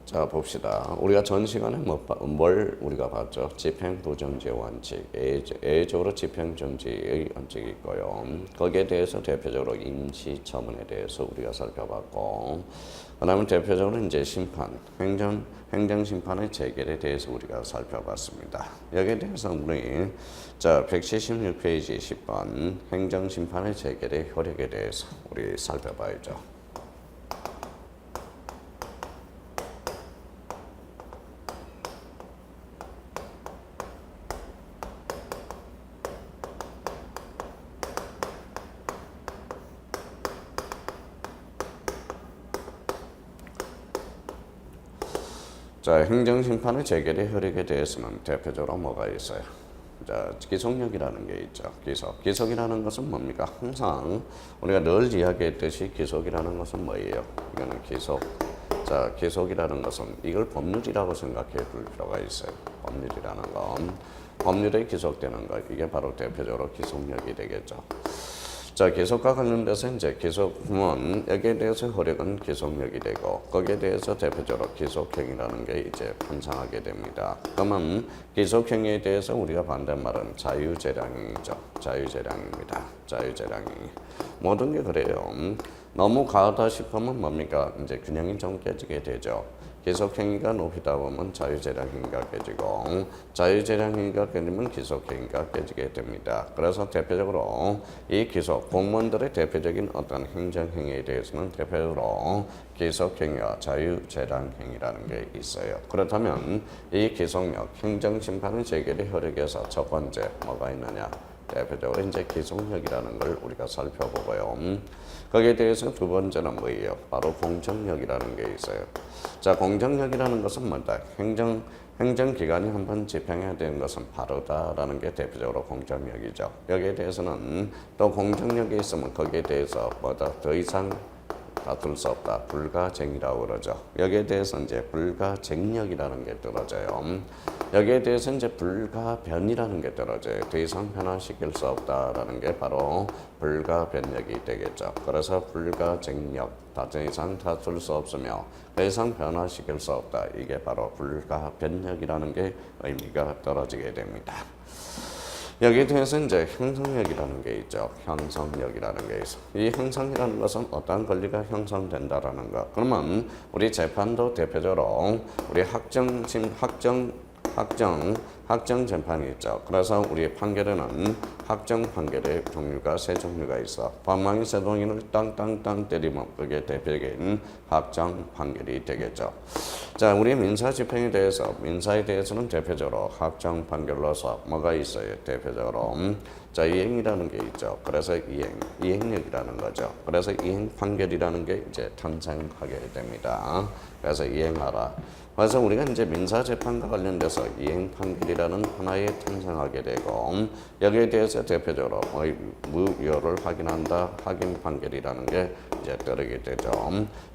자, 봅시다. 우리가 전 시간에 뭘 우리가 봤죠? 집행부정지의 원칙, 예외적으로 집행정지의 원칙이 있고요. 거기에 대해서 대표적으로 임시처분에 대해서 우리가 살펴봤고, 그 다음에 대표적으로 이제 심판, 행정심판의 재결에 대해서 우리가 살펴봤습니다. 여기에 대해서 우리, 자, 176페이지 10번, 행정심판의 재결의 효력에 대해서 우리 살펴봐야죠. 자, 행정심판의 재결의 효력에 대해서는 대표적으로 뭐가 있어요? 자, 기속력이라는 게 있죠. 기속이라는 것은 뭡니까? 항상 우리가 늘 이야기했듯이 기속이라는 것은 뭐예요? 이거는 기속. 자, 기속이라는 것은 이걸 법률이라고 생각해 볼 필요가 있어요. 법률이라는 건. 법률에 기속되는 것. 이게 바로 대표적으로 기속력이 되겠죠. 자, 기속과 관련돼서 이제 기속은 여기에 대해서 효력은 기속력이 되고 거기에 대해서 대표적으로 기속행위라는 게 이제 판상하게 됩니다. 그러면 기속행위에 대해서 우리가 반대말은 자유재량행위죠. 자유재량입니다. 자유재량행위. 모든 게 그래요. 너무 과하다 싶으면 뭡니까? 이제 균형이 좀 깨지게 되죠. 기속행위가 높이다 보면 자유재량행위가 깨지고 자유재량행위가 깨지면 기속행위가 깨지게 됩니다. 그래서 대표적으로 이 기속, 공무원들의 대표적인 어떤 행정행위에 대해서는 대표적으로 기속행위와 자유재량행위라는 게 있어요. 그렇다면 이 기속력, 행정심판의 재결의 효력에서 첫 번째 뭐가 있느냐? 대표적으로 이제 기속력이라는 걸 우리가 살펴보고요. 거기에 대해서 두 번째는 뭐예요? 바로 공정력이라는 게 있어요. 자, 공정력이라는 것은 뭐다? 행정기관이 한번 집행해야 되는 것은 바로다라는 게 대표적으로 공정력이죠. 여기에 대해서는 또 공정력이 있으면 거기에 대해서 뭐다? 더 이상 다툴 수 없다. 불가쟁이라고 그러죠. 여기에 대해서 이제 불가쟁력이라는 게 떨어져요. 여기에 대해서 이제 불가변이라는 게 떨어져요. 더 이상 변화시킬 수 없다라는 게 바로 불가변력이 되겠죠. 그래서 불가쟁력, 더 이상 다툴 수 없으며 더 이상 변화시킬 수 없다. 이게 바로 불가변력이라는 게 의미가 떨어지게 됩니다. 여기에 대해서 이제 형성력이라는 게 있죠. 형성력이라는 게 있어. 이 형성이라는 것은 어떠한 권리가 형성된다라는 것. 그러면 우리 재판도 대표적으로 우리 확정 재판이 있죠. 그래서 우리 판결에는 확정 판결의 종류가 세 종류가 있어. 방망이 세 동이를 땅땅땅 때리면 그게 대표적인 확정 판결이 되겠죠. 자, 우리 민사에 대해서는 대표적으로 확정 판결로서 뭐가 있어요? 대표적으로 자, 이행이라는 게 있죠. 그래서 이행력이라는 거죠. 그래서 이행 판결이라는 게 이제 탄생하게 됩니다. 그래서 이행하라. 그래서 우리가 이제 민사재판과 관련돼서 이행 판결이라는 하나에 탄생하게 되고 여기에 대해서 대표적으로 무효를 확인한다. 확인 판결이라는 게 이제 따르게 되죠.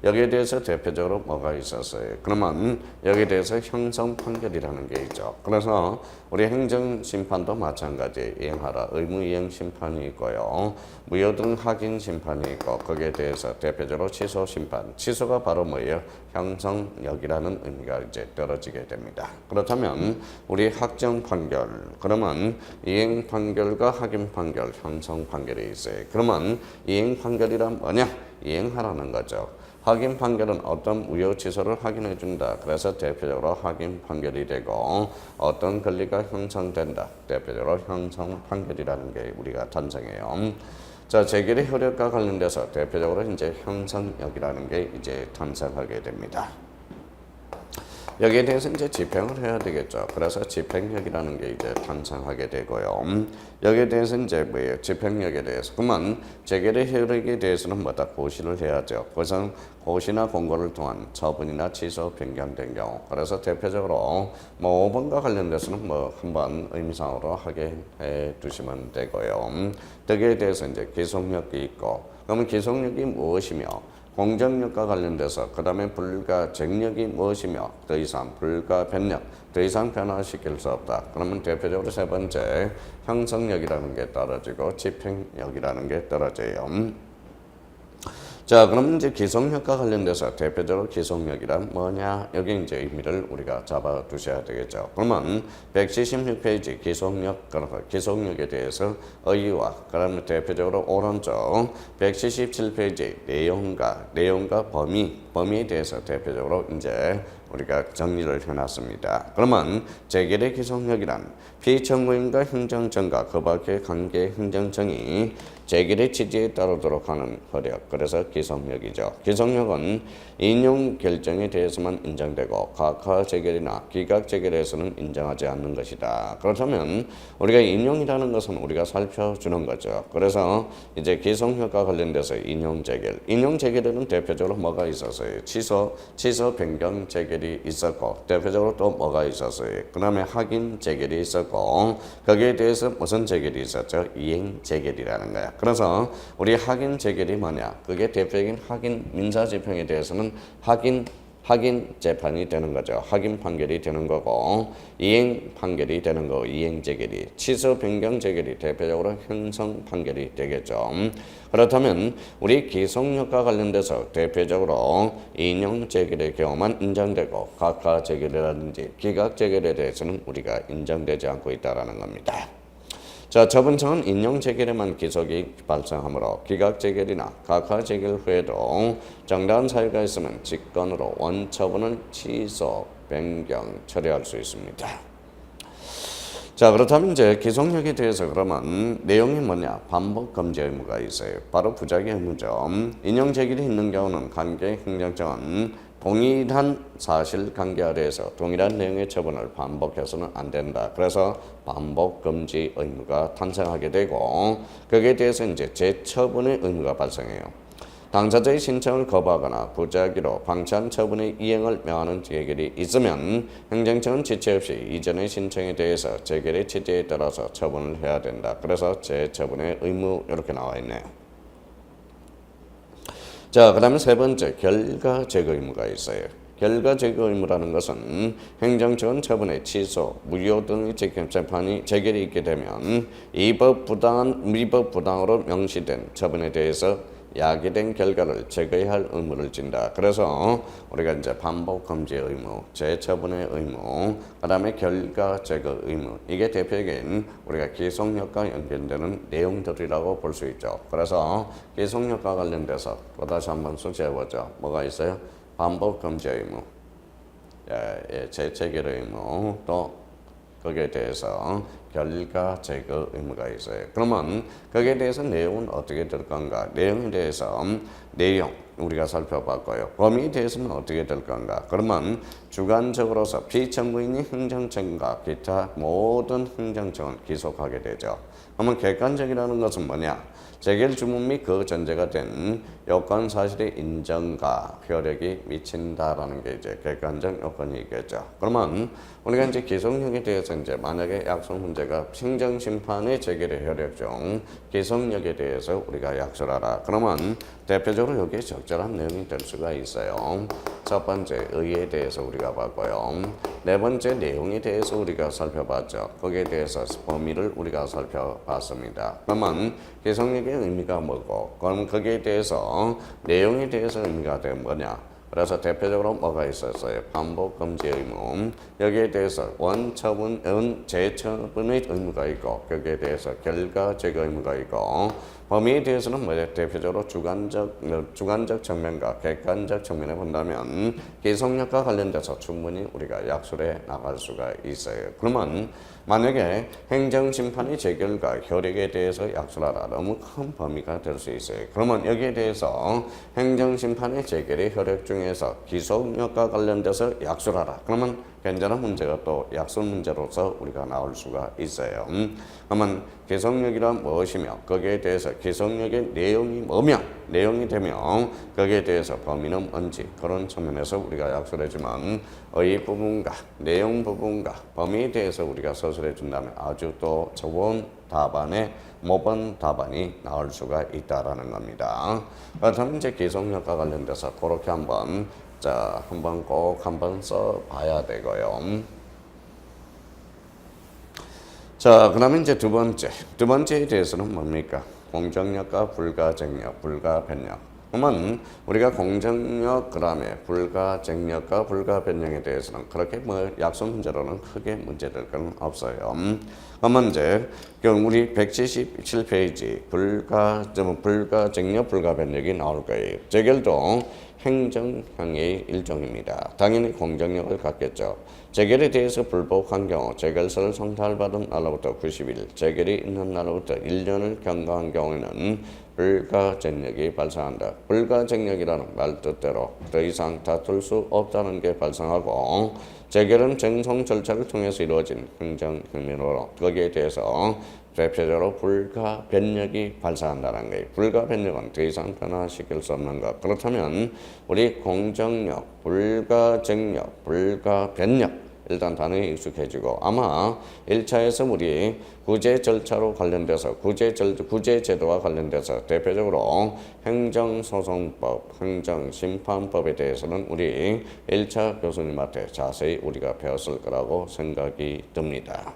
여기에 대해서 대표적으로 뭐가 있었어요? 그러면 여기에 대해서 형성 판결이라는 게 있죠. 그래서 우리 행정심판도 마찬가지 이행하라. 의무이행 심판이 있고요. 무효 등 확인 심판이 있고 거기에 대해서 대표적으로 취소 심판. 취소가 바로 뭐예요? 형성력이라는 의미가 이제 떨어지게 됩니다. 그렇다면 우리 확정 판결, 그러면 이행 판결과 확인 판결, 형성 판결이 있어요. 그러면 이행 판결이란 뭐냐? 이행하라는 거죠. 확인 판결은 어떤 무효 취소를 확인해 준다. 그래서 대표적으로 확인 판결이 되고 어떤 권리가 형성된다. 대표적으로 형성 판결이라는 게 우리가 탄생해요. 자, 재결의 효력과 관련돼서 대표적으로 이제 형성력이라는 게 이제 탄생하게 됩니다. 여기에 대해서 이제 집행을 해야 되겠죠. 그래서 집행력이라는 게 이제 탄생하게 되고요. 여기에 대해서 이제 뭐예요? 집행력에 대해서. 그러면 재결의 효력에 대해서는 뭐다? 고시를 해야죠. 그래서 고시나 공고를 통한 처분이나 취소, 변경된 경우. 그래서 대표적으로 뭐 5번과 관련돼서는 뭐 한번 의미상으로 하게 해 두시면 되고요. 여기에 대해서 이제 기속력이 있고, 그러면 기속력이 무엇이며 공정력과 관련돼서 그 다음에 불가쟁력이 무엇이며 더 이상 불가변력, 더 이상 변화시킬 수 없다. 그러면 대표적으로 세 번째 형성력이라는 게 떨어지고 집행력이라는 게 떨어져요. 자, 그럼 이제 기속력과 관련돼서 대표적으로 기속력이란 뭐냐? 여기 이제 의미를 우리가 잡아 두셔야 되겠죠. 그러면 176페이지 기속력, 기속력에 대해서 의의와, 그다음에 대표적으로 오른쪽 177페이지 내용과 범위에 대해서 대표적으로 이제 우리가 정리를 해놨습니다. 그러면 재결의 기속력이란 피청구인과 행정청과 그 밖의 관계 행정청이 재결의 취지에 따르도록 하는 효력, 그래서 기속력이죠. 기속력은 인용 결정에 대해서만 인정되고 각하 재결이나 기각 재결에서는 인정하지 않는 것이다. 그렇다면 우리가 인용이라는 것은 우리가 살펴주는 거죠. 그래서 이제 기속력과 관련돼서 인용 재결에는 대표적으로 뭐가 있었어요? 취소 변경 재결이 있었고, 대표적으로 또 뭐가 있었어요? 그 다음에 확인 재결이 있었고, 거기에 대해서 무슨 재결이 있었죠? 이행 재결이라는 거야. 그래서 우리 확인 재결이 뭐냐? 그게 대표적인 확인 민사집행에 대해서는 확인 재판이 되는 거죠. 확인 판결이 되는 거고, 이행 판결이 되는 거고, 이행 재결이, 취소 변경 재결이 대표적으로 형성 판결이 되겠죠. 그렇다면 우리 기속력과 관련돼서 대표적으로 인용 재결의 경우만 인정되고 각하 재결이라든지 기각 재결에 대해서는 우리가 인정되지 않고 있다라는 겁니다. 자, 처분청은 인용 재결에만 기속이 발생하므로 기각 재결이나 각하 재결 후에도 정당한 사유가 있으면 직권으로 원처분을 취소, 변경, 처리할 수 있습니다. 자, 그렇다면 이제 기속력에 대해서 그러면 내용이 뭐냐? 반복 금지 의무가 있어요. 바로 부작위 의무죠. 인용 재결이 있는 경우는 관계 행정청은 동일한 사실관계 아래에서 동일한 내용의 처분을 반복해서는 안 된다. 그래서 반복 금지 의무가 탄생하게 되고, 거기에 대해서 이제 재처분의 의무가 발생해요. 당사자의 신청을 거부하거나 부작위로 방치한 처분의 이행을 명하는 재결이 있으면 행정청은 지체 없이 이전의 신청에 대해서 재결의 취지에 따라서 처분을 해야 된다. 그래서 재처분의 의무 이렇게 나와 있네요. 자, 그 다음에 세 번째, 결과 제거 의무가 있어요. 결과 제거 의무라는 것은 행정청은 처분의 취소, 무효 등의 재판이 재결이 있게 되면 미법 부당으로 명시된 처분에 대해서 야기된 결과를 제거해야 할 의무를 진다. 그래서 우리가 이제 반복 금지 의무, 재처분의 의무, 그다음에 결과 제거 의무, 이게 대표적인 우리가 기속력과 연결되는 내용들이라고 볼 수 있죠. 그래서 기속력과 관련돼서 또 다시 한번 숙지해보죠. 뭐가 있어요? 반복 금지 의무, 재처결 의무, 또 거기에 대해서 결과 제거 의무가 있어요. 그러면 거기에 대해서 내용은 어떻게 될 건가? 내용에 대해서 내용 우리가 살펴봤고요. 범위에 대해서는 어떻게 될 건가? 그러면 주관적으로서 피청구인이 행정청과 기타 모든 행정청은 기속하게 되죠. 그러면 객관적이라는 것은 뭐냐? 재결 주문 및 그 전제가 된 요건 사실의 인정과 효력이 미친다라는 게 이제 객관적 요건이 있겠죠. 그러면 우리가 이제 기속력에 대해서 이제 만약에 약속 문제가 행정심판의 재결의 효력 중 기속력에 대해서 우리가 약속하라. 그러면 대표적으로 여기에 적절한 내용이 될 수가 있어요. 첫 번째 의의에 대해서 우리가 봤고요. 네 번째 내용에 대해서 우리가 살펴봤죠. 거기에 대해서 범위를 우리가 살펴봤습니다. 그러면 기속력의 의미가 뭐고, 그럼 거기에 대해서 내용에 대해서 의미가 된 뭐냐? 그래서 대표적으로 뭐가 있었어요? 반복 금지 의무, 여기에 대해서 원처분, 재처분의 의무가 있고, 거기에 대해서 결과 제거 의무가 있고, 범위에 대해서는 뭐예요? 대표적으로 주관적 측면과 객관적 측면에 본다면 기속력과 관련돼서 충분히 우리가 약술해 나갈 수가 있어요. 그러면 만약에 행정심판의 재결과 효력에 대해서 약술하라, 너무 큰 범위가 될 수 있어요. 그러면 여기에 대해서 행정심판의 재결의 효력 중에서 기속력과 관련돼서 약술하라. 그러면 괜찮은 문제가 또 약술 문제로서 우리가 나올 수가 있어요. 그러면 기속력이란 무엇이며, 거기에 대해서 기속력의 내용이 뭐며, 내용이 되면 거기에 대해서 범위는 뭔지, 그런 측면에서 우리가 약술해주면 의 부분과 내용 부분과 범위에 대해서 우리가 서술해 준다면 아주 또 좋은 답안에 모범 답안이 나올 수가 있다라는 겁니다. 그렇다면 이제 기속력과 관련돼서 그렇게 한번 꼭 한번 써봐야 되고요. 자, 그다음에 이제 두 번째에 대해서는 뭡니까? 공정력과 불가쟁력, 불가변력. 그러면 우리가 공정력, 그다음에 불가쟁력과 불가변력에 대해서는 그렇게 뭐 약속 문제로는 크게 문제될 건 없어요. 그러면 이제 우리 177페이지 불가쟁력, 불가변력이 나올 거예요. 재결도 행정형의 일종입니다. 당연히 공정력을 갖겠죠. 재결에 대해서 불복한 경우 재결서를 송달받은 날로부터 90일, 재결이 있는 날로부터 1년을 경과한 경우에는 불가쟁력이 발생한다. 불가쟁력이라는 말 뜻대로 더 이상 다툴 수 없다는 게 발생하고, 재결은 쟁송 절차를 통해서 이루어진 행정행위로 거기에 대해서 대표적으로 불가변력이 발생한다는 거예요. 불가변력은 더 이상 변화시킬 수 없는 것. 그렇다면 우리 공정력, 불가쟁력, 불가변력 일단 단어에 익숙해지고, 아마 1차에서 우리 구제 절차로 관련돼서 구제 제도와 관련돼서 대표적으로 행정소송법, 행정심판법에 대해서는 우리 1차 교수님한테 자세히 우리가 배웠을 거라고 생각이 듭니다.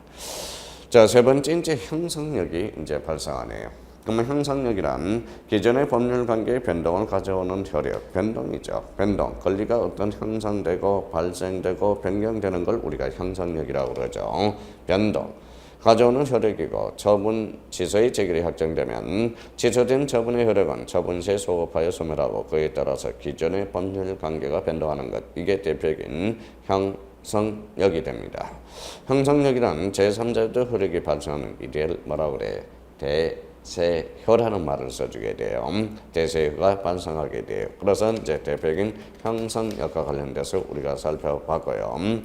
자, 세 번째 이제 형성력이 이제 발생하네요. 그러면 형성력이란 기존의 법률 관계의 변동을 가져오는 효력, 변동이죠. 변동, 권리가 어떤 형성되고 발생되고 변경되는 걸 우리가 형성력이라고 그러죠. 변동, 가져오는 효력이고, 처분 취소의 재결이 확정되면 취소된 처분의 효력은 처분 시에 소급하여 소멸하고 그에 따라서 기존의 법률 관계가 변동하는 것, 이게 대표적인 형성력이 됩니다. 형성력이란 제3자의 효력이 발생하는 이를 뭐라고 그래? 대세효라는 말을 써주게 돼요. 대세효가 발생하게 돼요. 그래서 이제 대표적인 형성력과 관련돼서 우리가 살펴봤고요.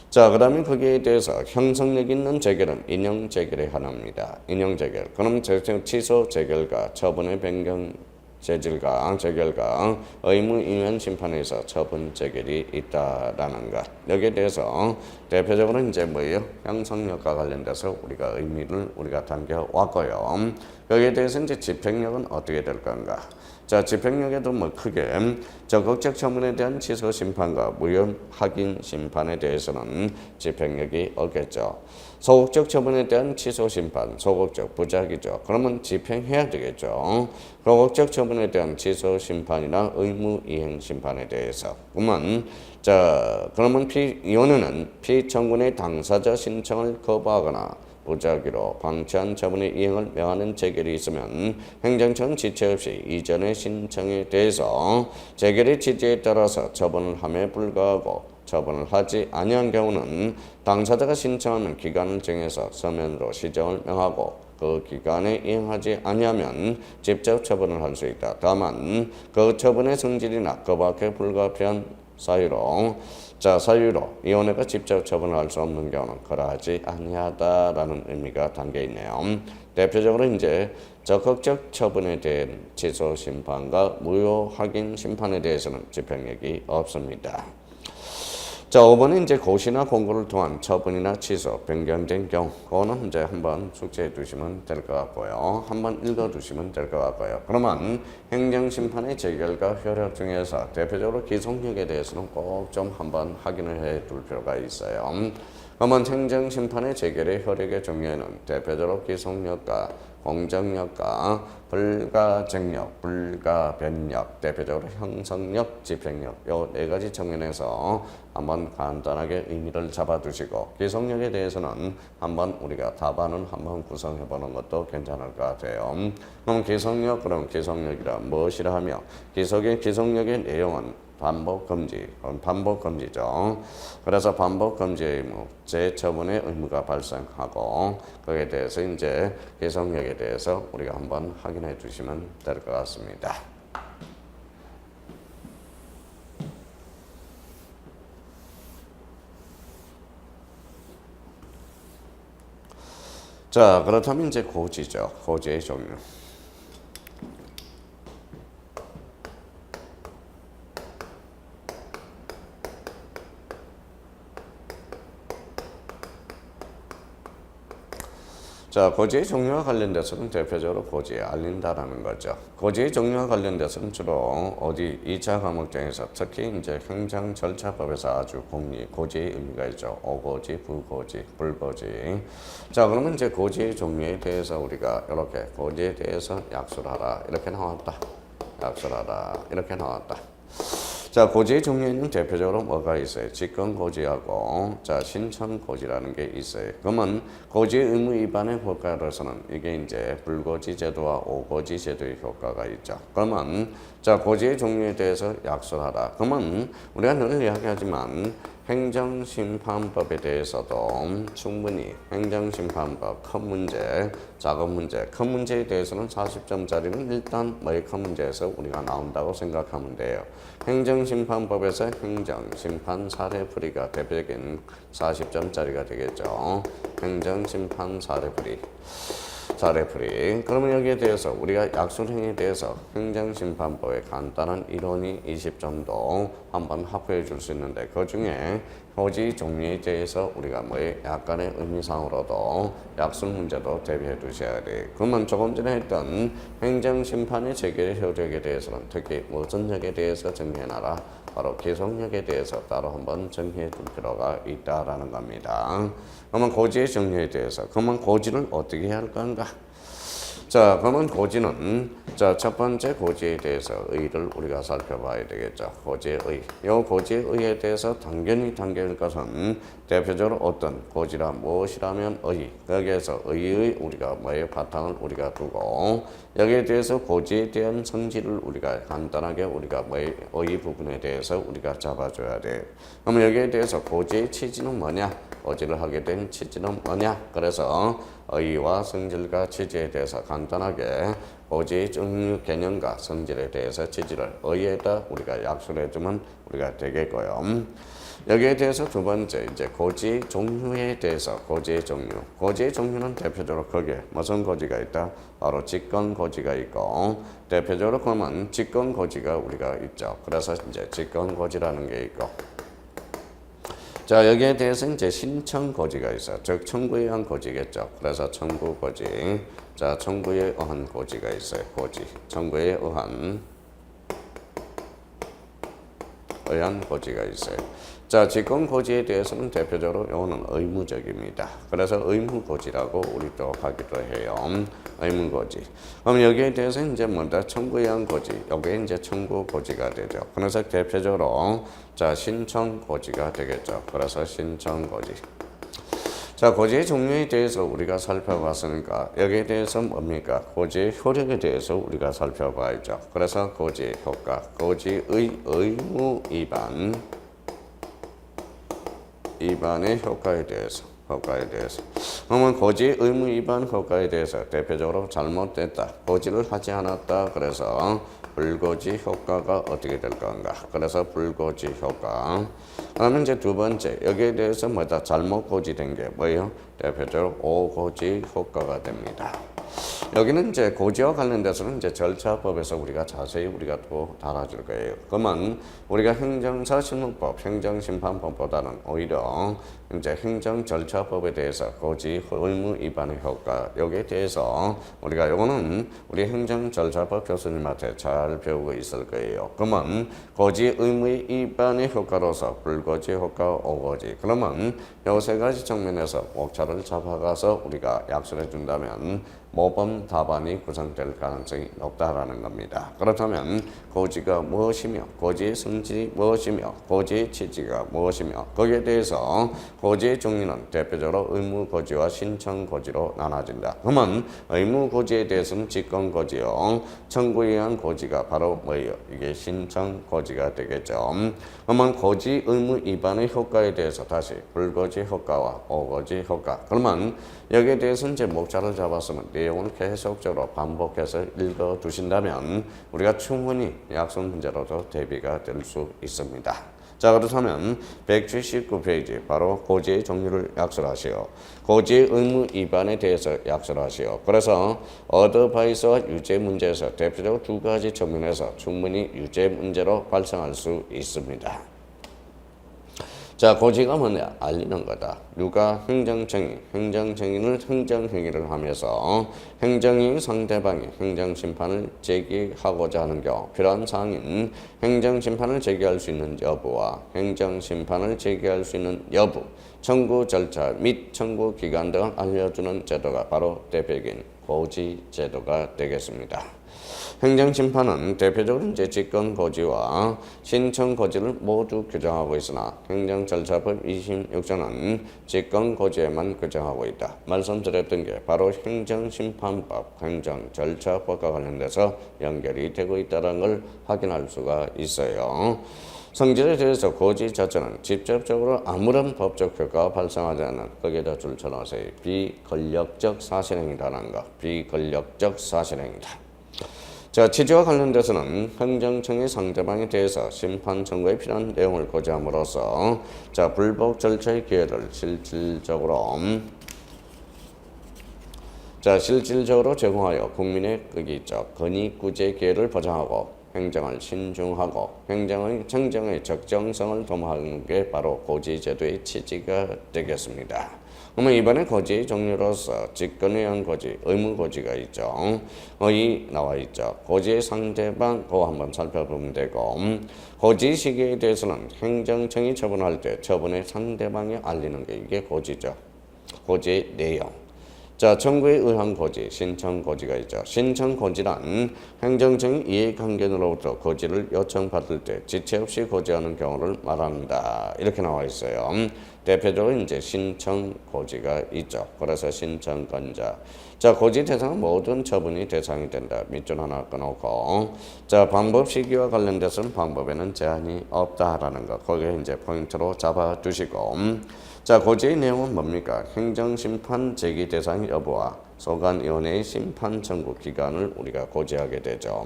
자, 그 다음에 거기에 대해서 형성력 있는 재결은 인용 재결에 하나입니다. 인용 재결. 그럼 취소 재결과 처분의 변경 재결과 의무 이행 심판에서 처분 재결이 있다라는 것. 여기에 대해서 대표적으로 이제 뭐예요? 형성력과 관련돼서 우리가 의미를 우리가 담겨왔고요. 여기에 대해서 이제 집행력은 어떻게 될 건가? 자, 집행력에도 뭐 크게 적극적 처분에 대한 취소 심판과 무효 확인 심판에 대해서는 집행력이 없겠죠. 소극적 처분에 대한 취소 심판, 소극적 부작이죠. 그러면 집행해야 되겠죠. 소극적 처분에 대한 취소 심판이나 의무 이행 심판에 대해서. 그러면 이원은 피청구의 당사자 신청을 거부하거나 부작위로 방치한 처분의 이행을 명하는 재결이 있으면 행정처는 지체 없이 이전의 신청에 대해서 재결의 취지에 따라서 처분을 함에 불과하고, 처분을 하지 아니한 경우는 당사자가 신청하는 기간을 정해서 서면으로 시정을 명하고, 그 기간에 이행하지 아니하면 직접 처분을 할 수 있다. 다만 그 처분의 성질이나 그 밖에 불가피한 사유로 위원회가 직접 처분을 할 수 없는 경우는 그러하지 아니하다라는 의미가 담겨 있네요. 대표적으로 이제 적극적 처분에 대한 취소 심판과 무효 확인 심판에 대해서는 집행력이 없습니다. 자, 5번은 이제 고시나 공고를 통한 처분이나 취소, 변경된 경우, 그거는 이제 한번 숙지해 두시면 될 것 같고요. 한번 읽어 두시면 될 것 같고요. 그러면 행정심판의 재결과 효력 중에서 대표적으로 기속력에 대해서는 꼭 좀 한번 확인을 해 둘 필요가 있어요. 그러면 행정심판의 재결의 효력의 종류에는 대표적으로 기속력과 공정력과 불가쟁력, 불가변력, 대표적으로 형성력, 집행력, 요 네 가지 측면에서 한번 간단하게 의미를 잡아두시고, 기속력에 대해서는 한번 우리가 답안은 한번 구성해보는 것도 괜찮을 것 같아요. 그럼 기속력이라 무엇이라 하며, 기속력의 내용은 반복 금지죠. 그래서 반복 금지의 의무, 재처분의 의무가 발생하고, 거기에 대해서 이제 기속력에 대해서 우리가 한번 확인해 주시면 될 것 같습니다. 자, 그렇다면 이제 고지죠. 고지의 종류. 자, 고지의 종류와 관련돼서는 대표적으로 고지에 알린다라는 거죠. 고지의 종류와 관련돼서는 주로 어디 2차 과목장에서 특히 이제 행정절차법에서 아주 고지의 의미가 있죠. 오고지, 부고지, 불고지. 자, 그러면 이제 고지의 종류에 대해서 우리가 이렇게 고지에 대해서 약수를 하라 이렇게 나왔다. 약속하다. 이렇게 나왔다. 자, 고지의 종류에는 대표적으로 뭐가 있어요? 직권고지하고 자, 신청고지라는 게 있어요. 그러면 고지의 의무 위반의 효과로서는 이게 이제 불고지 제도와 오고지 제도의 효과가 있죠. 그러면 자, 고지의 종류에 대해서 약속하다. 그러면 우리가 늘 이야기하지만 행정심판법에 대해서도 충분히 행정심판법 큰 문제, 작은 문제, 큰 문제에 대해서는 40점짜리는 일단 뭐의 큰 문제에서 우리가 나온다고 생각하면 돼요. 행정심판법에서 행정심판 사례풀이가 대표적인 40점짜리가 되겠죠. 행정심판 사례풀이. 그러면 여기에 대해서 우리가 약속행위에 대해서 행정심판법의 간단한 이론이 20점도 한번 확보해 줄 수 있는데 그 중에 고지 종류에 대해서 우리가 약간의 의미상으로도 약속 문제도 대비해 두셔야 돼. 그러면 조금 전에 했던 행정심판의 재결 효력에 대해서는 특히 무슨 역에 대해서 정리해놔라. 바로 기속력에 대해서 따로 한번 정리해 둘 필요가 있다라는 겁니다. 그러면 고지의 정리에 대해서 그러면 고지를 어떻게 해야 할 건가? 자, 그러면 고지는 자, 첫 번째 고지에 대해서 의의를 우리가 살펴봐야 되겠죠. 고지의 의. 이 고지의 의의에 대해서 당연히 당겨질 것은 대표적으로 어떤 고지라 무엇이라면 의의. 거기에서 의의의 우리가 바탕을 우리가 두고 여기에 대해서 고지에 대한 성질을 우리가 간단하게 우리가 의의 부분에 대해서 우리가 잡아줘야 돼. 그러면 여기에 대해서 고지의 취지는 뭐냐? 고지를 하게 된 취지는 뭐냐? 그래서 의의와 성질과 취지에 대해서 간단하게 고지의 종류 개념과 성질에 대해서 취지를 의의에다 우리가 약속해 주면 우리가 되겠고요. 여기에 대해서 두 번째 이제 고지 종류에 대해서 고지의 종류. 고지의 종류는 대표적으로 거기에 무슨 고지가 있다? 바로 직권 고지가 있고 대표적으로 그러면 직권 고지가 우리가 있죠. 그래서 이제 직권 고지라는 게 있고 자, 여기에 대해서 이제 신청 고지가 있어요. 즉 청구에 의한 고지겠죠. 그래서 청구 고지. 자, 청구에 의한 고지가 있어요. 고지. 청구에 의한 고지가 있어요. 자, 직권 고지에 대해서는 대표적으로 이거는 의무적입니다. 그래서 의무고지라고 우리 또 하기도 해요. 의무고지. 그럼 여기에 대해서 이제 뭔가 청구에 의한 고지. 여기에 이제 청구 고지가 되죠. 그래서 대표적으로 자, 신청 고지가 되겠죠. 그래서 신청 고지. 자, 고지의 종류에 대해서 우리가 살펴봤으니까 여기에 대해서 뭡니까? 고지의 효력에 대해서 우리가 살펴봐야죠. 그래서 고지의 효과, 고지의 의무 위반의 효과에 대해서 그러면 고지의 의무 위반 효과에 대해서 대표적으로 잘못됐다. 고지를 하지 않았다. 그래서 불고지 효과가 어떻게 될 건가? 그래서 불고지 효과. 그러면 이제 두 번째 여기에 대해서 뭐다? 잘못 고지된 게 뭐예요? 대표적으로 오고지 효과가 됩니다. 여기는 이제 고지와 관련돼서는 이제 절차법에서 우리가 자세히 우리가 또 달아줄 거예요. 그러면 우리가 행정사실무법, 행정심판법보다는 오히려 이제 행정절차법에 대해서 고지 의무 위반의 효과 여기에 대해서 우리가 요거는 우리 행정절차법 교수님한테 잘 배우고 있을 거예요. 그러면 고지 의무 위반의 효과로서 불고지 효과, 오고지. 그러면 요 세 가지 측면에서 목차를 잡아가서 우리가 약속해 준다면 모범 답안이 구성될 가능성이 높다라는 겁니다. 그렇다면 고지가 무엇이며 고지의 성질이 무엇이며 고지의 취지가 무엇이며 거기에 대해서 고지의 종류는 대표적으로 의무고지와 신청고지로 나눠진다. 그러면 의무고지에 대해서는 직권고지요. 청구에 의한 고지가 바로 뭐예요? 이게 신청고지가 되겠죠. 그러면 고지 의무 위반의 효과에 대해서 다시 불고지 효과와 오고지 효과. 그러면 여기에 대해서 이제 목차를 잡았으면 내용을 계속적으로 반복해서 읽어 두신다면 우리가 충분히 약속 문제로도 대비가 될 수 있습니다. 자, 그렇다면 179페이지 바로 고지의 종류를 약속하시오. 고지의 의무 위반에 대해서 약속하시오. 그래서 어드바이스와 유죄 문제에서 대표적으로 두 가지 측면에서 충분히 유죄 문제로 발생할 수 있습니다. 자, 고지가 뭐냐? 알리는 거다. 누가 행정증인을 행정행위를 하면서 행정이 상대방이 행정심판을 제기하고자 하는 경우 필요한 사항인 행정심판을 제기할 수 있는 여부와 행정심판을 제기할 수 있는 여부, 청구 절차 및 청구 기간 등을 알려주는 제도가 바로 대표적인 고지 제도가 되겠습니다. 행정심판은 대표적으로 이제 직권고지와 신청고지를 모두 규정하고 있으나 행정절차법 26조는 직권고지에만 규정하고 있다. 말씀드렸던 게 바로 행정심판법, 행정절차법과 관련돼서 연결이 되고 있다는 걸 확인할 수가 있어요. 성질에 대해서 고지 자체는 직접적으로 아무런 법적 효과가 발생하지 않는, 거기에다 줄 쳐넣으세요. 비권력적 사실행위라는 거. 비권력적 사실행위다. 자, 취지와 관련돼서는 행정청이 상대방에 대해서 심판 청구에 필요한 내용을 고지함으로써 자, 불복 절차의 기회를 실질적으로 제공하여 국민의 권익구제 기회를 보장하고 행정을 신중하고 행정의 적정성을 도모하는 게 바로 고지제도의 취지가 되겠습니다. 그러면 이번에 고지의 종류로서 직권에 의한 고지, 의무 고지가 있죠. 나와 있죠. 고지의 상대방, 그거 한번 살펴보면 되고, 고지 시기에 대해서는 행정청이 처분할 때 처분의 상대방에 알리는 게 이게 고지죠. 고지의 내용. 자, 청구에 의한 고지, 신청 고지가 있죠. 신청 고지란 행정청이 이해관계인으로부터 고지를 요청받을 때 지체 없이 고지하는 경우를 말합니다. 이렇게 나와 있어요. 대표적으로 이제 신청 고지가 있죠. 그래서 신청권자. 자, 고지 대상은 모든 처분이 대상이 된다. 밑줄 하나 끊어놓고. 자, 방법 시기와 관련돼서는 방법에는 제한이 없다라는 거. 거기에 이제 포인트로 잡아두시고. 자, 고지의 내용은 뭡니까? 행정심판 제기 대상 여부와 소관위원회의 심판 청구 기간을 우리가 고지하게 되죠.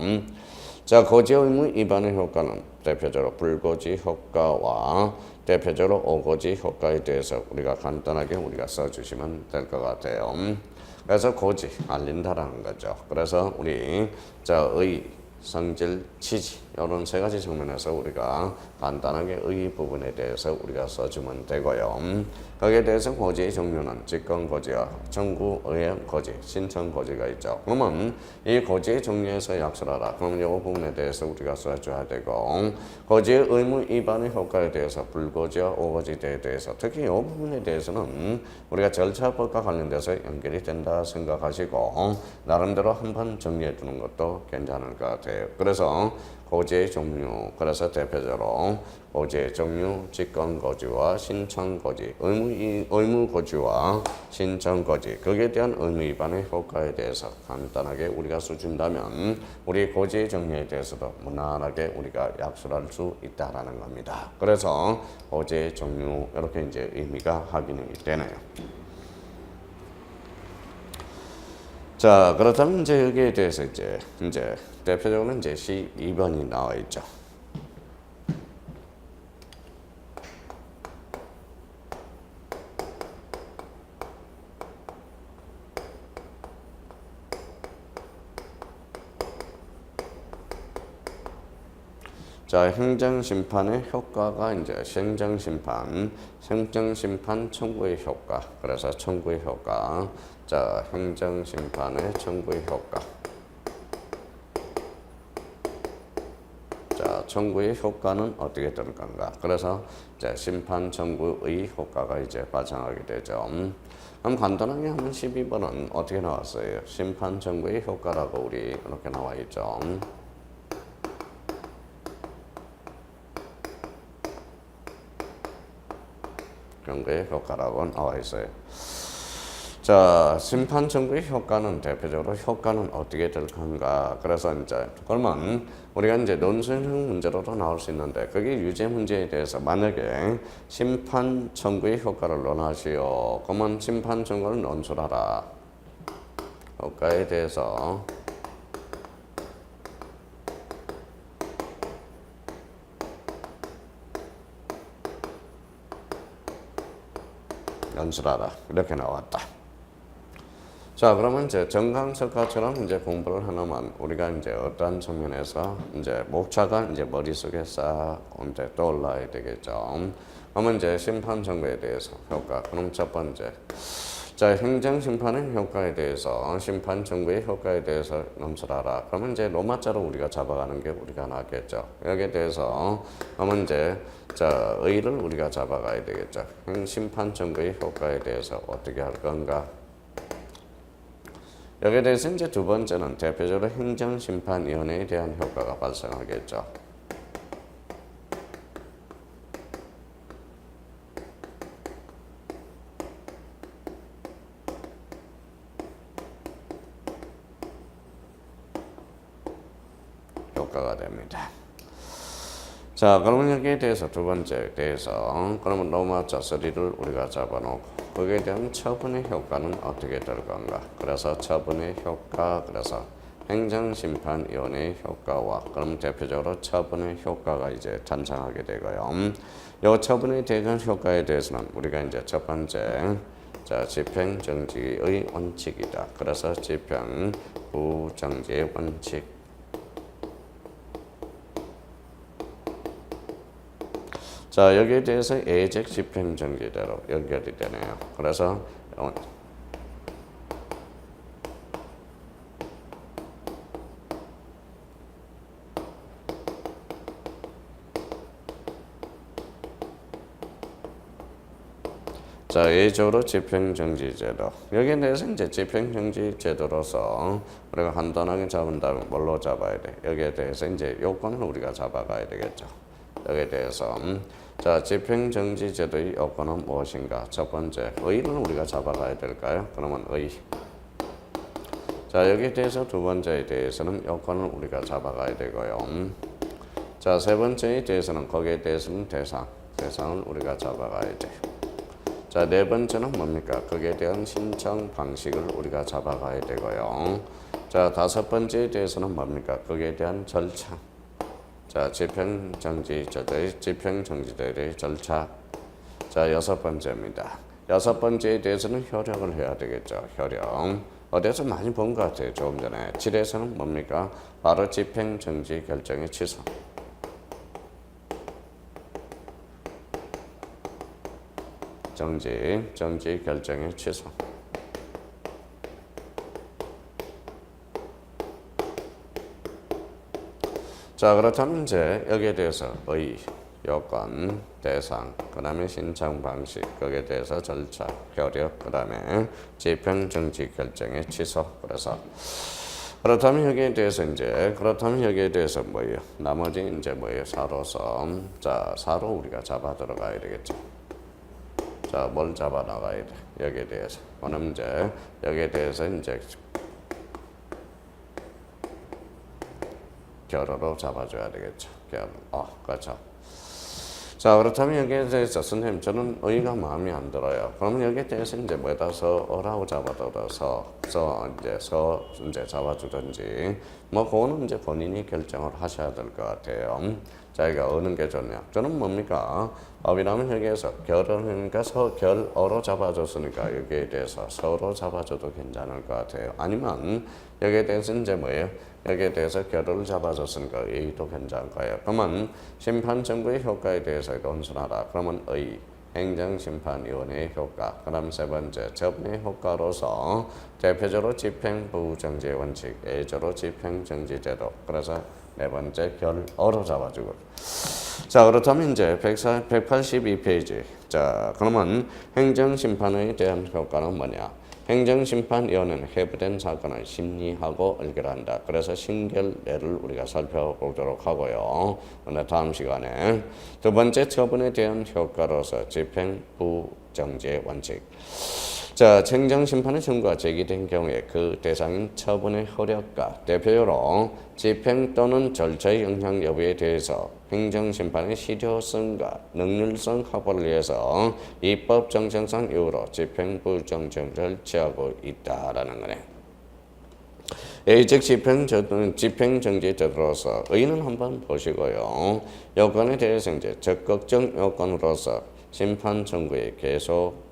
자, 고지 의무 위반의 효과는 대표적으로 불고지 효과와 대표적으로 오고지 효과에 대해서 우리가 간단하게 써주시면 될 것 같아요. 그래서 고지, 알린다라는 거죠. 그래서 우리 성질, 취지 이런 세 가지 측면에서 우리가 간단하게 의 부분에 대해서 우리가 써주면 되고요. 거기에 대해서 고지의 종류는 직권고지와 청구, 의뢰 고지, 신청 고지가 있죠. 그러면 이 고지의 종류에서 약술하라. 그러면 이 부분에 대해서 우리가 써줘야 되고, 고지의 의무 위반의 효과에 대해서 불고지와 오고지에 대해서 특히 이 부분에 대해서는 우리가 절차법과 관련돼서 연결이 된다 생각하시고 나름대로 한번 정리해 두는 것도 괜찮을 것 같아요. 그래서 고지의 종류, 그래서 대표적으로 고지의 종류, 직권고지와 신청고지, 의무고지와 신청고지, 거기에 대한 의무 위반의 효과에 대해서 간단하게 우리가 써준다면 우리 고지의 종류에 대해서도 무난하게 우리가 약술할 수 있다라는 겁니다. 그래서 고지의 종류 이렇게 이제 의미가 확인이 되네요. 자, 그렇다면 이제 여기에 대해서 이제 대표적으로 이제 12번이 나와 있죠. 자, 행정심판의 효과가 이제 행정심판 청구의 효과. 그래서 청구의 효과. 자, 행정심판의 청구의 효과. 자, 청구의 효과는 어떻게 될 건가? 그래서 이제 심판 청구의 효과가 이제 발생하게 되죠. 그럼 간단하게 하면 12번은 어떻게 나왔어요? 심판 청구의 효과라고 우리 이렇게 나와 있죠. 청구의 효과라고 나와 있어요. 자, 심판 청구의 효과는 대표적으로 효과는 어떻게 될 건가? 그래서 이제 그러면 우리가 이제 논술형 문제로도 나올 수 있는데 그게 유죄 문제에 대해서 만약에 심판 청구의 효과를 논하시오. 그러면 심판 청구를 논술하라. 효과에 대해서 연출하라. 이렇게 나왔다. 자, 그러면 이제 정강석화처럼 이제 공부를 하나만 우리가 이제 어떤 측면에서 이제 목차가 이제 머릿속에 싹 이제 떠올라야 되겠죠. 그러면 이제 심판 청구에 대해서 효과. 그럼 첫 번째. 자, 행정심판의 효과에 대해서 심판 청구의 효과에 대해서 논술하라. 그러면 이제 로마자로 우리가 잡아가는 게 우리가 낫겠죠. 여기에 대해서 그러면 이제 자, 의를 우리가 잡아가야 되겠죠. 심판 청구의 효과에 대해서 어떻게 할 건가? 여기에 대해서 이제 두 번째는 대표적으로 행정심판위원회에 대한 효과가 발생하겠죠. 효과가 됩니다. 자, 그러면 여기에 대해서 두 번째에 대해서 그러면 로마자 3를 우리가 잡아놓고 거기에 대한 처분의 효과는 어떻게 될 건가? 그래서 처분의 효과, 그래서 행정심판위원회의 효과와 그럼 대표적으로 처분의 효과가 이제 탄생하게 되고요. 이 처분에 대한 효과에 대해서는 우리가 이제 첫 번째 자, 집행정지의 원칙이다. 그래서 집행부정지의 원칙. 자, 여기에 대해서 예적 집행정지대로 연결이 되네요. 그래서 자, 예적으로 집행정지제도. 여기에 대해서 이제 집행정지제도로서 우리가 간단하게 잡은다면 뭘로 잡아야 돼? 여기에 대해서 이제 요건을 우리가 잡아가야 되겠죠. 여기에 대해서 자, 집행정지제도의 요건은 무엇인가? 첫 번째, 의를 우리가 잡아가야 될까요? 그러면 의. 자, 여기에 대해서 두 번째에 대해서는 요건을 우리가 잡아가야 되고요. 자, 세 번째에 대해서는 거기에 대해서는 대상을 우리가 잡아가야 돼. 자, 네 번째는 뭡니까? 거기에 대한 신청 방식을 우리가 잡아가야 되고요. 자, 다섯 번째에 대해서는 뭡니까? 거기에 대한 절차. 자, 집행정지제도의 집행정지제도의 절차. 자, 여섯 번째입니다. 여섯 번째에 대해서는 효력을 해야 되겠죠. 효력. 어디서 많이 본 것 같아요. 조금 전에. 7에서는 뭡니까? 바로 집행정지 결정의 취소. 정지 결정의 취소. 자, 그렇다면 이제 여기에 대해서 의, 요건, 대상, 그 다음에 신청 방식, 거기에 대해서 절차, 효력, 그 다음에 집행정지 결정의 취소. 그래서 그렇다면 여기에 대해서 뭐예요? 나머지 이제 뭐예요? 사로서. 자, 사로 우리가 잡아 들어가야 되겠죠. 자, 뭘 잡아 나가야 돼? 여기에 대해서. 그럼 이제 여기에 대해서 이제 결어로 잡아줘야 되겠죠. 결. 그렇죠. 자, 그렇다면 여기에 대해서 선생님 저는 의가 마음에 안 들어요. 그럼 여기에 대해서 이제 뭐에다 서라고 잡아들어서 이제 잡아주든지 뭐 그거는 이제 본인이 결정을 하셔야 될 것 같아요. 자기가 어느 게 좋냐? 저는 뭡니까? 업이라면 여기에서 결어니까 결어로 잡아줬으니까 여기에 대해서 서로 잡아줘도 괜찮을 것 같아요. 아니면 여기에 대해서 이제 뭐예요? 여기에 대해서 결어를 잡아줬으니까 의도 괜찮을 거예요. 그러면 심판정부의 효과에 대해서 논술하라. 그러면 의, 행정심판위원회의 효과. 그 다음 세 번째, 처분의 효과로서 대표적으로 집행부정지 원칙, 예조로 집행정지제도. 그래서 네 번째, 결어로 잡아주고. 자, 그렇다면 이제 182페이지. 자, 그러면 행정심판에 대한 효과는 뭐냐? 행정심판위원회는 해부된 사건을 심리하고 의결한다. 그래서 심결례를 우리가 살펴보도록 하고요. 오늘 다음 시간에 두 번째 처분에 대한 효과로서 집행부정지의 원칙. 자, 행정심판의 청구가 제기된 경우에 그 대상인 처분의 효력과 대표적으로 집행 또는 절차의 영향 여부에 대해서 행정심판의 실효성과 능률성 확보를 위해서 입법 정당성 이유로 집행부정지를 취하고 있다라는 거네. 즉 집행정지제도로서 의는 한번 보시고요. 요건에 대해서 이제 적극적 요건으로서 심판 청구의 계속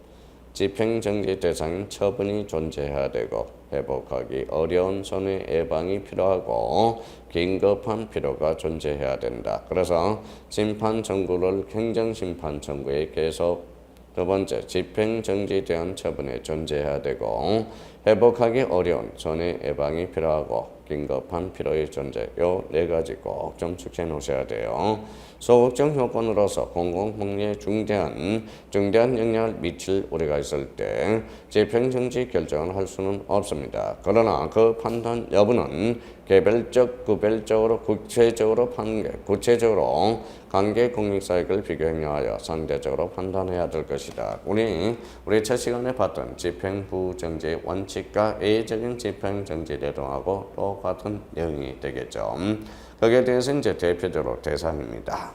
집행정지 대상인 처분이 존재해야 되고 회복하기 어려운 손해 예방이 필요하고 긴급한 필요가 존재해야 된다. 그래서 심판 청구를 행정심판 청구에 계속 두 번째 집행정지에 대한 처분에 존재해야 되고 회복하기 어려운 손해 예방이 필요하고 긴급한 필요의 존재 요 네 가지 꼭 좀 숙지해 놓으셔야 돼요. 소극적 요건으로서 공공복리에 중대한 영향을 미칠 우려가 있을 때 집행정지 결정을 할 수는 없습니다. 그러나 그 판단 여부는 개별적, 구별적으로, 구체적으로 관계 공익사익을 비교하여 상대적으로 판단해야 될 것이다. 우리 첫 시간에 봤던 집행부정지 원칙과 예외적인 집행정지 내용하고 똑같은 내용이 되겠죠. 거기에 대해서 이제 대표적으로 대상입니다.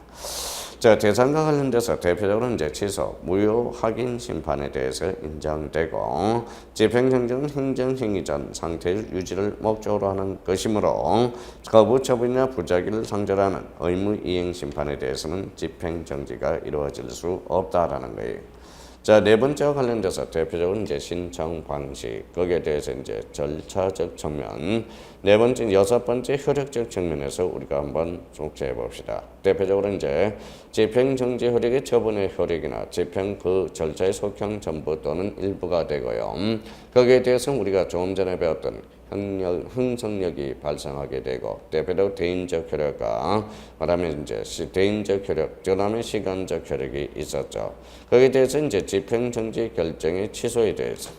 자, 대상과 관련돼서 대표적으로 이제 취소, 무효 확인 심판에 대해서 인정되고 집행정지는 행정행위 전 상태 유지를 목적으로 하는 것이므로 거부 처분이나 부작위를 상절하는 의무 이행 심판에 대해서는 집행정지가 이루어질 수 없다라는 거예요. 자, 네 번째와 관련돼서 대표적으로 이제 신청 방식, 거기에 대해서 이제 절차적 측면, 네 번째, 여섯 번째 효력적 측면에서 우리가 한번 숙지해 봅시다. 대표적으로 이제 집행정지 효력의 처분의 효력이나 집행 그 절차의 속형 전부 또는 일부가 되고요. 거기에 대해서 우리가 조금 전에 배웠던 흥성력이 발생하게 되고 대표적으로 대인적 효력과 그다음에 이제 대인적 효력, 그다음에 시간적 효력이 있었죠. 거기에 대해서 이제 집행정지 결정의 취소에 대해서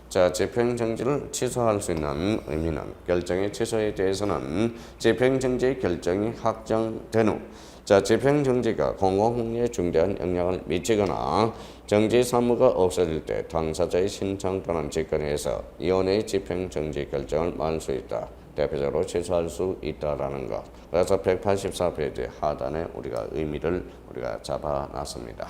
자, 집행정지를 취소할 수 있는 의미는 결정의 취소에 대해서는 집행정지 결정이 확정된 후 자, 집행정지가 공공복리에 중대한 영향을 미치거나 정지 사무가 없어질 때 당사자의 신청 또는 직권에 의해서 위원회의 집행정지 결정을 말할 수 있다. 대표적으로 취소할 수 있다라는 것. 그래서 184페이지 하단에 우리가 의미를 우리가 잡아놨습니다.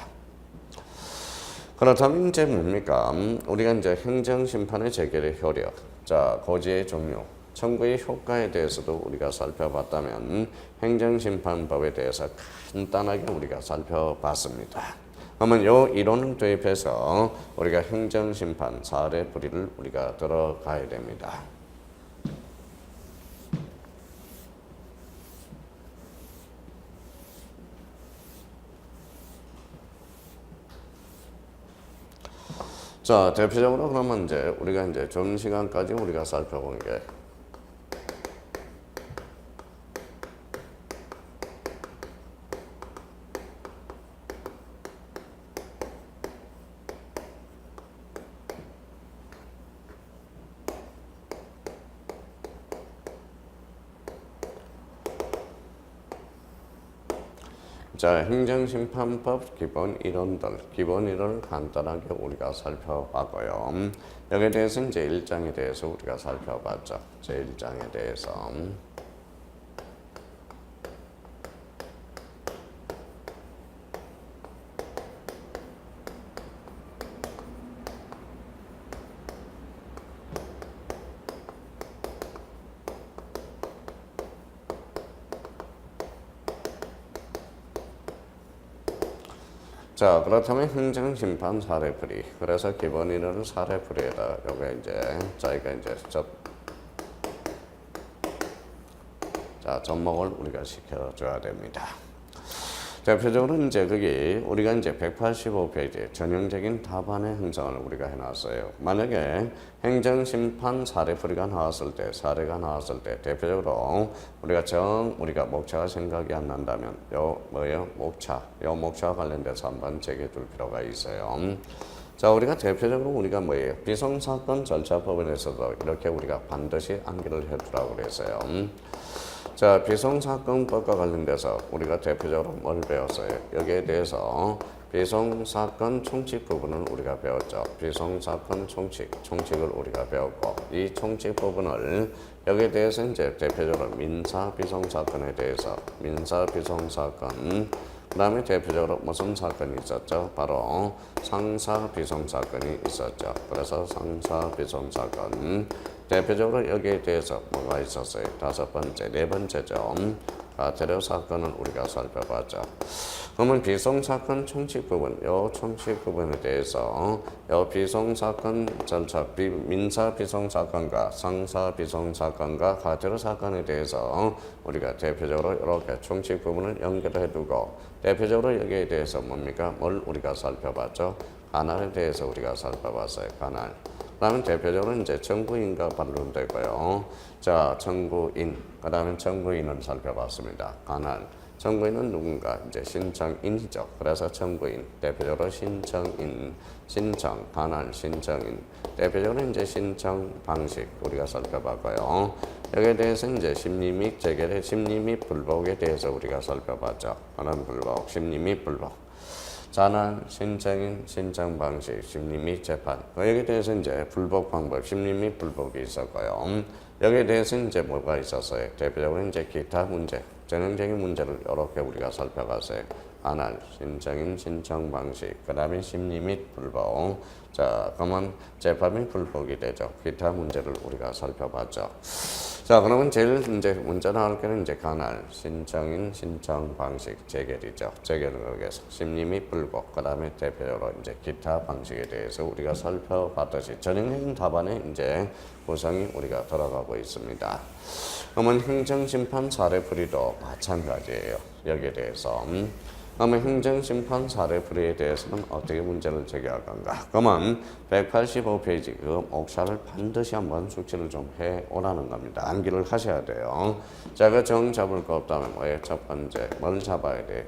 그렇다면 이제 뭡니까? 우리가 이제 행정심판의 재결의 효력, 자, 고지의 종류, 청구의 효과에 대해서도 우리가 살펴봤다면 행정심판법에 대해서 간단하게 우리가 살펴봤습니다. 그러면 이 이론을 도입해서 우리가 행정심판 사례 풀이를 우리가 들어가야 됩니다. 자, 대표적으로 그러면 이제 우리가 이제 좀 시간까지 우리가 살펴본 게 자, 행정심판법 기본 이론을 간단하게 우리가 살펴봤고요. 여기에 대해서 이제 1장에 대해서 우리가 살펴봤죠. 제 1장에 대해서. 자, 그렇다면 행정심판 사례풀이. 그래서 기본 이론을 사례풀이에다 요게 이제 저희가 이제 접목을 우리가 시켜줘야 됩니다. 대표적으로 이제 그게 우리가 이제 185페이지 전형적인 답안의 형성을 우리가 해놨어요. 만약에 행정심판 사례풀이가 나왔을 때, 사례가 나왔을 때, 대표적으로 우리가 목차가 생각이 안 난다면, 목차와 관련돼서 한번 제기해둘 필요가 있어요. 자, 우리가 대표적으로 우리가 비송사건 절차법원에서도 이렇게 우리가 반드시 암기를 해두라고 그랬어요. 자, 비송사건법과 관련돼서 우리가 대표적으로 뭘 배웠어요? 여기에 대해서 비송사건 총칙 부분을 우리가 배웠죠. 비송사건 총칙을 우리가 배웠고, 이 총칙 부분을 여기에 대해서 이제 대표적으로 민사비송사건에 대해서 민사비송사건, 그 다음에 대표적으로 무슨 사건이 있었죠? 바로 상사비송사건이 있었죠. 그래서 상사비송사건 대표적으로 여기에 대해서 뭐가 있었어요? 다섯 번째, 네 번째죠. 가태료 사건을 우리가 살펴봤죠. 그러면 비송사건 총칙 부분, 요 총칙 부분에 대해서 요 비송사건 절차, 민사비송사건과 상사비송사건과 가태료 사건에 대해서 우리가 대표적으로 이렇게 총칙 부분을 연결해 두고 대표적으로 여기에 대해서 뭡니까? 뭘 우리가 살펴봤죠? 관할에 대해서 우리가 살펴봤어요. 관할. 그다음에 대표적으로 이제 청구인과 반론되고요. 자, 청구인. 그다음에 청구인을 살펴봤습니다. 관할. 청구인은 누군가 이제 신청인이죠. 그래서 청구인 대표적으로 신청인, 신청, 관할, 신청인 대표적으로 이제 신청 방식 우리가 살펴봤고요. 여기에 대해서 이제 심리 및 재결의 심리 및 불복에 대해서 우리가 살펴봤죠. 관할 불복, 심리 및 불복. 관할, 신청인, 신청 방식, 심리 및 재판. 여기에 대해서 이제 불복 방법, 심리 및 불복이 있었고요. 여기에 대해서 이제 뭐가 있었어요? 대표적으로 이제 기타 문제, 전형적인 문제를 이렇게 우리가 살펴봤어요. 관할, 신청인, 신청 방식, 그 다음에 심리 및 불복. 자, 그러면 재판 및 불복이 되죠. 기타 문제를 우리가 살펴봤죠. 자, 그러면 제일 이제 문제 나올 때는 이제 관할, 신청인, 신청 방식, 재결이죠. 재결을 위해서 심리 및 불복, 그 다음에 대표적으로 이제 기타 방식에 대해서 우리가 살펴봤듯이 전형적인 답안에 이제 구성이 우리가 들어가고 있습니다. 그러면 행정심판 사례풀이도 마찬가지예요. 여기에 대해서. 그러면 행정심판 사례풀이에 대해서는 어떻게 문제를 제기할 건가? 그러면 185페이지 그 목차를 반드시 한번 숙지를 좀 해오라는 겁니다. 암기를 하셔야 돼요. 자, 그 정 잡을 거 없다면 뭐예요? 첫 번째, 뭘 잡아야 돼?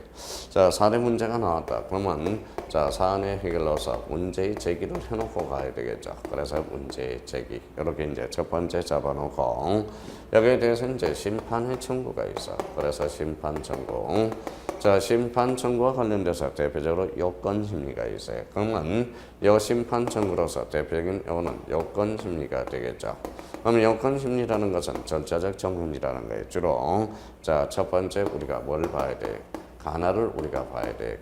자, 사례 문제가 나왔다. 그러면 자, 사안의 해결로서 문제의 제기를 해놓고 가야 되겠죠. 그래서 문제의 제기. 이렇게 이제 첫 번째 잡아놓고 여기에 대해서 이제 심판의 청구가 있어. 그래서 심판 청구. 자, 심판 청구와 관련돼서 대표적으로 요건 심리가 있어요. 그러면 요 심판 청구로서 대표적인 요거는 요건 심리가 되겠죠. 그럼 요건 심리라는 것은 절차적 정문이라는 거예요. 주로 자, 첫 번째 우리가 뭘 봐야 돼? 관할을 우리가 봐야 돼.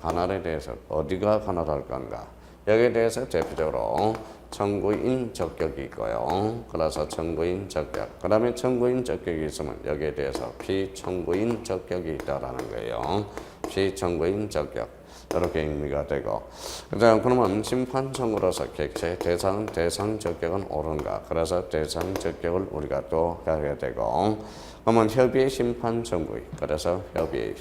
관할에 대해서 어디가 관할할 건가? 여기에 대해서 대표적으로 청구인 적격이 있고요. 그래서 청구인 적격. 그 다음에 청구인 적격이 있으면 여기에 대해서 피청구인 적격이 있다라는 거예요. 피청구인 적격. 이렇게 의미가 되고. 그러면 심판 청구로서 객체 대상 적격은 옳은가? 그래서 대상 적격을 우리가 또 해야 되고. 그러면 협의의 심판 청구. 그래서 협의의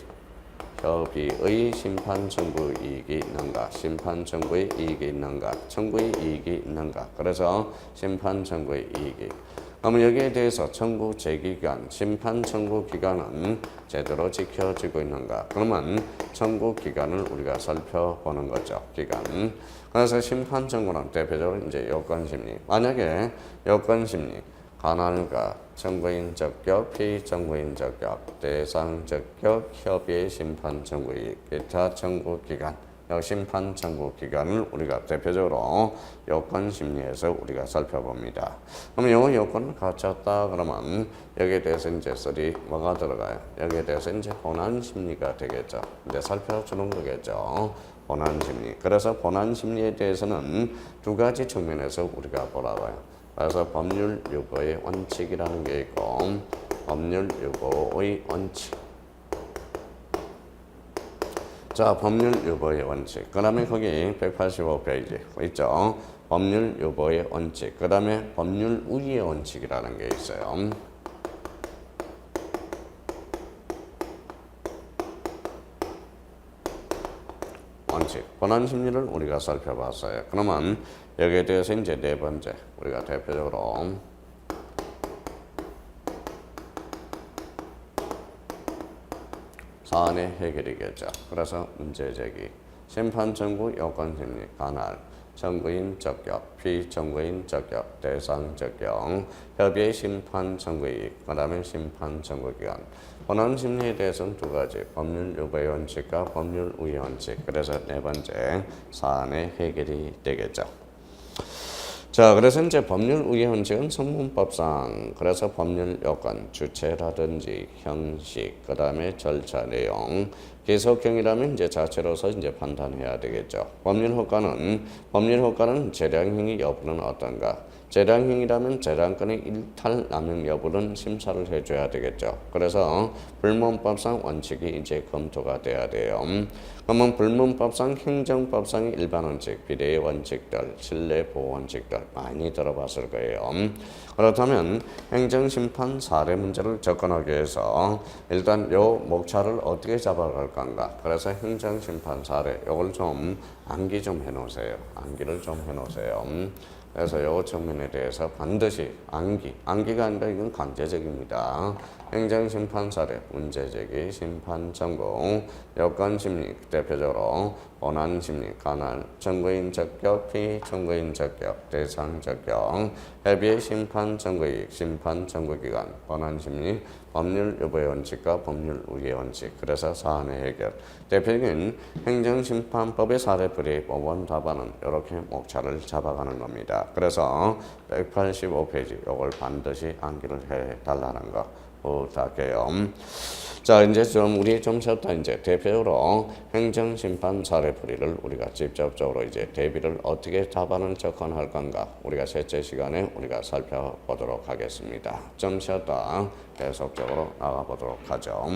심판 청구 이익이 있는가? 심판 청구의 이익이 있는가? 청구의 이익이 있는가? 그래서 심판 청구의 이익이. 그러면 여기에 대해서 청구 제기간, 심판 청구 기간은 제대로 지켜지고 있는가? 그러면 청구 기간을 우리가 살펴보는 거죠. 기간. 그래서 심판 청구는 대표적으로 이제 요건 심리. 만약에 요건 심리 관할과 청구인 적격, 피청구인 적격, 대상 적격, 협의의 심판 청구인, 기타 청구 기간, 심판 청구 기간을 우리가 대표적으로 요건 심리에서 우리가 살펴봅니다. 그럼 요 요건을 갖췄다 그러면 여기에 대해서 이제 뭐가 들어가요? 여기에 대해서 이제 본안 심리가 되겠죠. 이제 살펴주는 거겠죠. 본안 심리. 그래서 본안 심리에 대해서는 두 가지 측면에서 우리가 보라고요. 그래서 법률 유보의 원칙이라는 게 있고 법률 유보의 원칙. 자, 법률 유보의 원칙. 그 다음에 거기 185페이지 있죠. 법률 유보의 원칙. 그 다음에 법률 우위의 원칙이라는 게 있어요. 원칙. 본안 심리를 우리가 살펴봤어요. 그러면 여기에 대해서 이제 네 번째 우리가 대표적으로 사안의 해결이겠죠. 그래서 문제 제기, 심판 청구 요건 심리, 관할, 청구인 적격, 피청구인 적격, 대상 적격, 협의의 심판 청구이익, 그 다음에 심판 청구 기간. 본안 심리에 대해서는 두 가지, 법률 유보의 원칙과 법률 우위의 원칙. 그래서 네 번째 사안의 해결이 되겠죠. 자, 그래서 이제 법률 우위 원칙은 성문법상 그래서 법률 요건, 주체라든지 형식, 그 다음에 절차 내용, 계속형이라면 이제 자체로서 이제 판단해야 되겠죠. 법률 효과는 재량행위 여부는 어떤가? 재량행위라면 재량권의 일탈 남용 여부는 심사를 해줘야 되겠죠. 그래서 불문법상 원칙이 이제 검토가 돼야 돼요. 그러면 불문법상 행정법상의 일반 원칙, 비례의 원칙들, 신뢰 보호 원칙들 많이 들어봤을 거예요. 그렇다면 행정심판 사례 문제를 접근하기 위해서 일단 요 목차를 어떻게 잡아갈 건가? 그래서 행정심판 사례 요걸 좀 암기 좀 해놓으세요. 암기를 좀 해놓으세요. 그래서 요 측면에 대해서 반드시 암기가 아니라 이건 강제적입니다. 행정심판 사례, 문제제기, 심판 전공, 여건심리, 대표적으로 원한심리, 관할, 청구인 적격, 피청구인 적격, 대상 적격, 해비의 심판 청구이익, 심판 청구기간, 원한심리, 법률 여부의 원칙과 법률 우위의 원칙, 그래서 사안의 해결. 대표적인 행정심판법의 사례풀이 법원 답안은 이렇게 목차를 잡아가는 겁니다. 그래서 185페이지 이걸 반드시 암기를 해달라는 거 부탁해요. 자, 이제 우리 좀 쉬었다 이제 대표적으로 행정심판 사례풀이를 우리가 직접적으로 이제 대비를 어떻게 답안을 접근할 건가 우리가 셋째 시간에 우리가 살펴보도록 하겠습니다. 좀 쉬었다 계속적으로 나가보도록 하죠.